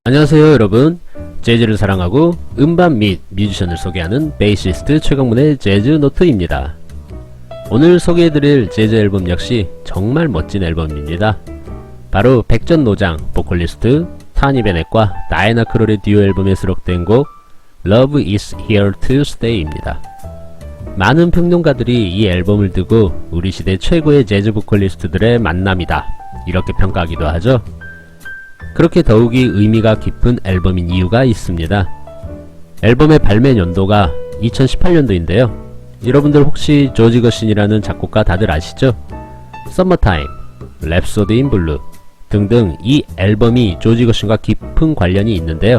안녕하세요 여러분. 재즈를 사랑하고 음반 및 뮤지션을 소개하는 베이시스트 최강문의 재즈노트입니다. 오늘 소개해드릴 재즈 앨범 역시 정말 멋진 앨범입니다. 바로 백전노장 보컬리스트 타니 베넷과 다이애나 크롤의 듀오 앨범에 수록된 곡 Love is Here to Stay입니다. 많은 평론가들이 이 앨범을 두고 우리 시대 최고의 재즈 보컬리스트들의 만남이다 이렇게 평가하기도 하죠. 그렇게 더욱이 의미가 깊은 앨범인 이유가 있습니다. 앨범의 발매 연도가 2018년도인데요. 여러분들 혹시 조지 거신이라는 작곡가 다들 아시죠? Summertime, Rhapsody in Blue 등등 이 앨범이 조지 거신과 깊은 관련이 있는데요.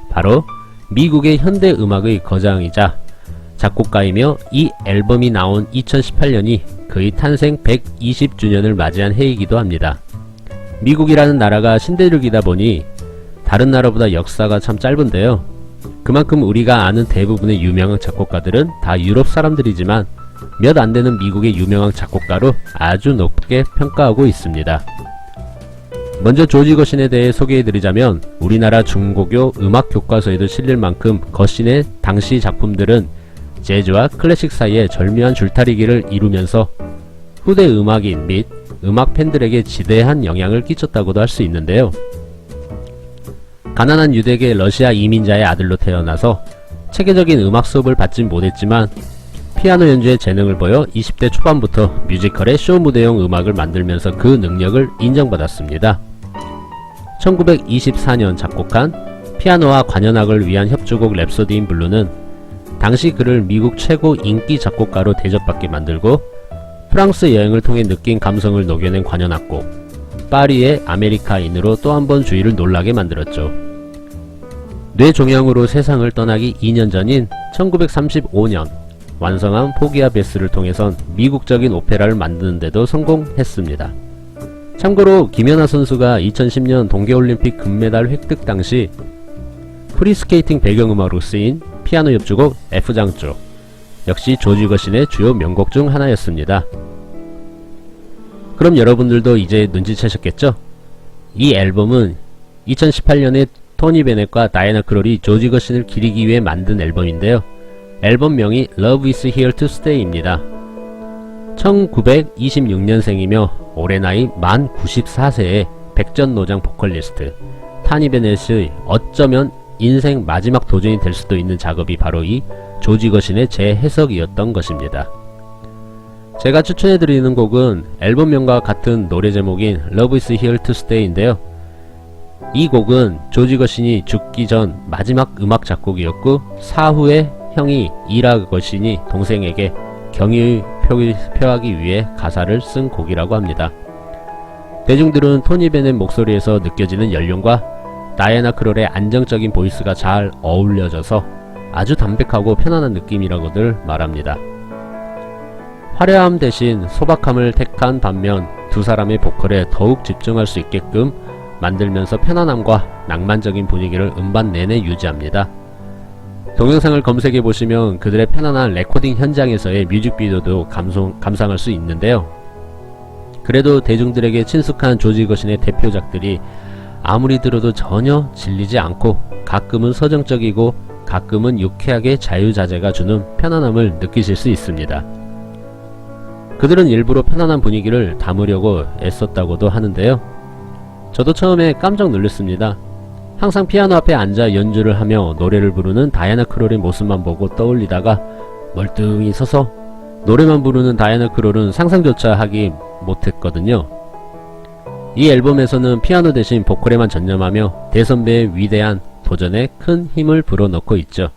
바로 미국의 현대 음악의 거장이자 작곡가이며 이 앨범이 나온 2018년이 그의 탄생 120주년을 맞이한 해이기도 합니다. 미국이라는 나라가 신대륙이다 보니 다른 나라보다 역사가 참 짧은데요. 그만큼 우리가 아는 대부분의 유명한 작곡가들은 다 유럽 사람들이지만 몇 안되는 미국의 유명한 작곡가로 아주 높게 평가하고 있습니다. 먼저 조지 거신에 대해 소개해드리자면 우리나라 중고교 음악 교과서에도 실릴 만큼 거신의 당시 작품들은 재즈와 클래식 사이에 절묘한 줄타리기를 이루면서 후대 음악인 및 음악 팬들에게 지대한 영향을 끼쳤다고도 할 수 있는데요. 가난한 유대계 러시아 이민자의 아들로 태어나서 체계적인 음악 수업을 받진 못했지만 피아노 연주에 재능을 보여 20대 초반부터 뮤지컬의 쇼 무대용 음악을 만들면서 그 능력을 인정받았습니다. 1924년 작곡한 피아노와 관현악을 위한 협주곡 랩소디 인 블루는 당시 그를 미국 최고 인기 작곡가로 대접받게 만들고 프랑스 여행을 통해 느낀 감성을 녹여낸 관현악곡 파리의 아메리카인으로 또 한 번 주위를 놀라게 만들었죠. 뇌종양으로 세상을 떠나기 2년 전인 1935년 완성한 포기아 베스를 통해선 미국적인 오페라를 만드는데도 성공했습니다. 참고로 김연아 선수가 2010년 동계올림픽 금메달 획득 당시 프리스케이팅 배경음악으로 쓰인 피아노 협주곡 F장조 역시 조지 거신의 주요 명곡 중 하나였습니다. 그럼 여러분들도 이제 눈치채셨겠죠? 이 앨범은 2018년에 토니 베넷과 다이애나 크롤이 조지 거신을 기리기 위해 만든 앨범인데요. 앨범명이 Love is Here to Stay입니다. 1926년생이며 올해 나이 만 94세의 백전노장 보컬리스트 타니 베넷의 어쩌면 인생 마지막 도전이 될 수도 있는 작업이 바로 이 조지 거신의 재해석이었던 것입니다. 제가 추천해드리는 곡은 앨범명과 같은 노래 제목인 Love is Here to Stay인데요. 이 곡은 조지 거신이 죽기 전 마지막 음악 작곡이었고 사후에 형이 이라 거신이 동생에게 경의 표하기 위해 가사를 쓴 곡이라고 합니다. 대중들은 토니 베넷 목소리에서 느껴지는 연륜과 다이애나 크롤의 안정적인 보이스가 잘 어울려져서 아주 담백하고 편안한 느낌이라고들 말합니다. 화려함 대신 소박함을 택한 반면 두 사람의 보컬에 더욱 집중할 수 있게끔 만들면서 편안함과 낭만적인 분위기를 음반 내내 유지합니다. 동영상을 검색해 보시면 그들의 편안한 레코딩 현장에서의 뮤직비디오도 감상할 수 있는데요. 그래도 대중들에게 친숙한 조지 거신의 대표작들이 아무리 들어도 전혀 질리지 않고 가끔은 서정적이고 가끔은 유쾌하게 자유자재가 주는 편안함을 느끼실 수 있습니다. 그들은 일부러 편안한 분위기를 담으려고 애썼다고도 하는데요. 저도 처음에 깜짝 놀랐습니다. 항상 피아노 앞에 앉아 연주를 하며 노래를 부르는 다이애나 크롤의 모습만 보고 떠올리다가 멀뚱히 서서 노래만 부르는 다이애나 크롤은 상상조차 하기 못했거든요. 이 앨범에서는 피아노 대신 보컬에만 전념하며 대선배의 위대한 도전에 큰 힘을 불어넣고 있죠.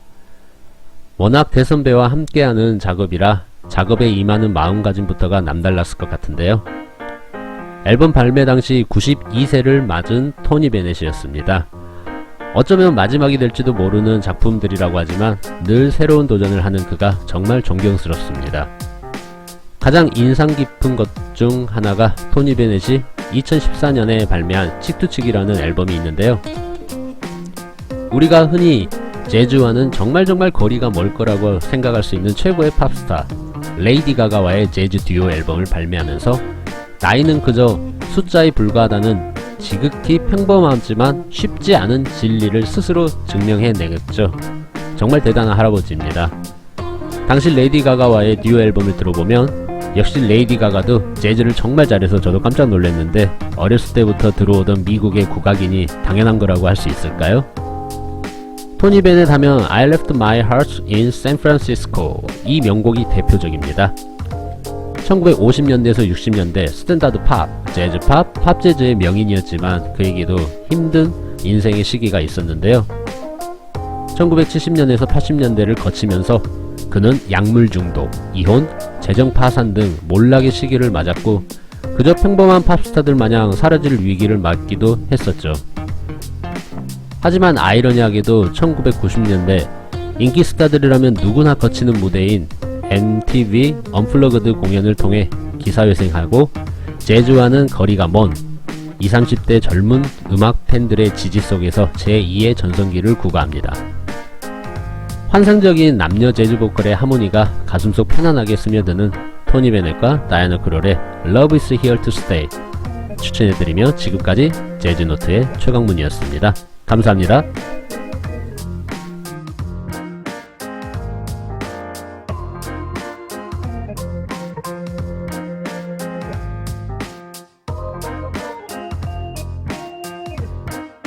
워낙 대선배와 함께하는 작업이라 작업에 임하는 마음가짐부터가 남달랐을 것 같은데요. 앨범 발매 당시 92세를 맞은 토니 베넷이었습니다. 어쩌면 마지막이 될지도 모르는 작품들이라고 하지만 늘 새로운 도전을 하는 그가 정말 존경스럽습니다. 가장 인상 깊은 것 중 하나가 토니 베넷이 2014년에 발매한 칙투칙이라는 앨범이 있는데요. 우리가 흔히 재즈와는 정말 거리가 멀 거라고 생각할 수 있는 최고의 팝스타 레이디 가가와의 재즈 듀오 앨범을 발매하면서 나이는 그저 숫자에 불과하다는 지극히 평범하지만 쉽지 않은 진리를 스스로 증명해내겠죠. 정말 대단한 할아버지입니다. 당시 레이디 가가와의 듀오 앨범을 들어보면 역시 레이디 가가도 재즈를 정말 잘해서 저도 깜짝 놀랐는데, 어렸을 때부터 들어오던 미국의 국악인이 당연한 거라고 할 수 있을까요? 토니 베넷 하면 I left my heart in San Francisco, 이 명곡이 대표적입니다. 1950년대에서 60년대 스탠다드 팝, 재즈 팝, 팝 재즈의 명인이었지만 그에게도 힘든 인생의 시기가 있었는데요. 1970년에서 80년대를 거치면서 그는 약물 중독, 이혼, 재정 파산 등 몰락의 시기를 맞았고 그저 평범한 팝스타들 마냥 사라질 위기를 맞기도 했었죠. 하지만 아이러니하게도 1990년대 인기 스타들이라면 누구나 거치는 무대인 MTV 언플러그드 공연을 통해 기사회생하고 재즈와는 거리가 먼 20, 30대 젊은 음악 팬들의 지지 속에서 제2의 전성기를 구가합니다. 환상적인 남녀 재즈 보컬의 하모니가 가슴속 편안하게 스며드는 토니 베넷과 다이애나 크롤의 Love is here to stay 추천해드리며 지금까지 재즈노트의 최강문이었습니다. 감사합니다.